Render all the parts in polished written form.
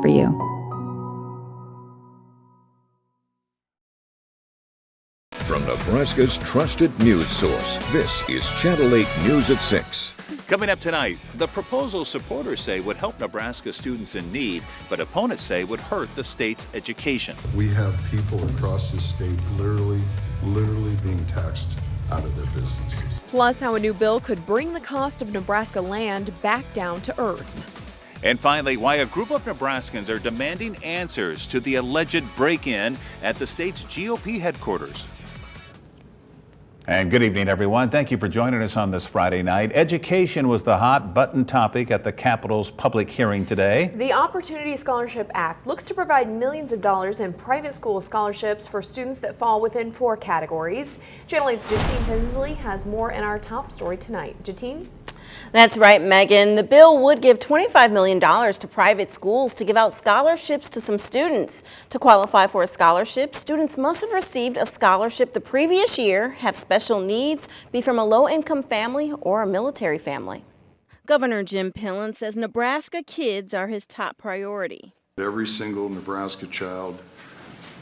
for you. From Nebraska's trusted news source, this is Channel 8 News at 6. Coming up tonight, the proposal supporters say would help Nebraska students in need, but opponents say would hurt the state's education. We have people across the state literally being taxed out of their businesses. Plus, how a new bill could bring the cost of Nebraska land back down to earth. And finally, why a group of Nebraskans are demanding answers to the alleged break-in at the state's GOP headquarters. And good evening, everyone. Thank you for joining us on this Friday night. Education was the hot button topic at the Capitol's public hearing today. The Opportunity Scholarship Act looks to provide millions of dollars in private school scholarships for students that fall within 4 categories. Channel 8's Jatine Tinsley has more in our top story tonight. Jatine? That's right, Megan. The bill would give $25 million to private schools to give out scholarships to some students. To qualify for a scholarship, students must have received a scholarship the previous year, have special needs, be from a low-income family or a military family. Governor Jim Pillen says Nebraska kids are his top priority. Every single Nebraska child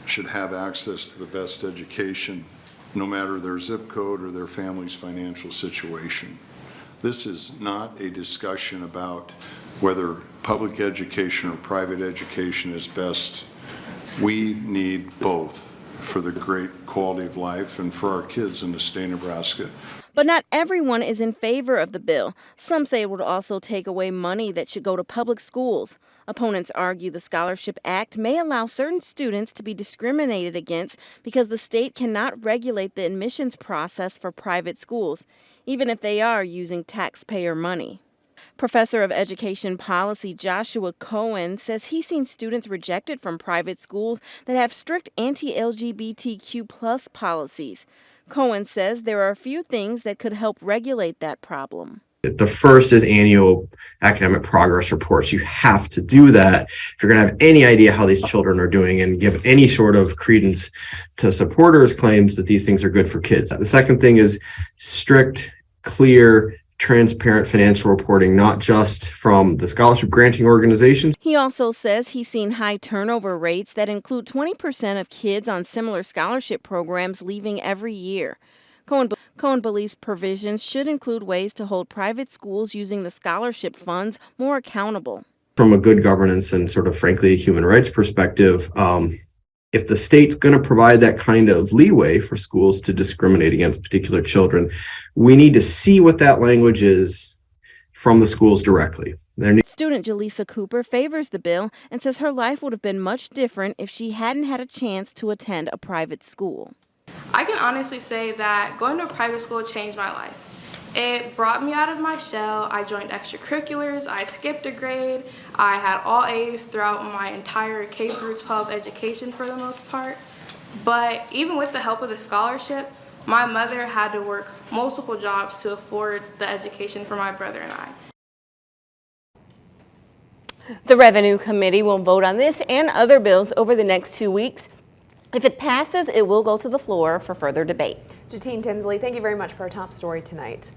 should have access to the best education, no matter their zip code or their family's financial situation. This is not a discussion about whether public education or private education is best. We need both for the great quality of life and for our kids in the state of Nebraska. But not everyone is in favor of the bill. Some say it would also take away money that should go to public schools. Opponents argue the Scholarship Act may allow certain students to be discriminated against because the state cannot regulate the admissions process for private schools, even if they are using taxpayer money. Professor of Education Policy Joshua Cohen says he's seen students rejected from private schools that have strict anti-LGBTQ+ policies. Cohen says there are a few things that could help regulate that problem. The first is annual academic progress reports. You have to do that if you're going to have any idea how these children are doing and give any sort of credence to supporters' claims that these things are good for kids. The second thing is strict, clear, transparent financial reporting, not just from the scholarship granting organizations. He also says he's seen high turnover rates that include 20% of kids on similar scholarship programs leaving every year. Cohen believes provisions should include ways to hold private schools using the scholarship funds more accountable. From a good governance and sort of frankly a human rights perspective, if the state's going to provide that kind of leeway for schools to discriminate against particular children, we need to see what that language is from the schools directly. Student Jaleesa Cooper favors the bill and says her life would have been much different if she hadn't had a chance to attend a private school. I can honestly say that going to a private school changed my life. It brought me out of my shell. I joined extracurriculars, I skipped a grade, I had all A's throughout my entire K through 12 education for the most part. But even with the help of the scholarship, my mother had to work multiple jobs to afford the education for my brother and I. The Revenue Committee will vote on this and other bills over the next 2 weeks. If it passes, it will go to the floor for further debate. Jatine Tinsley, thank you very much for our top story tonight.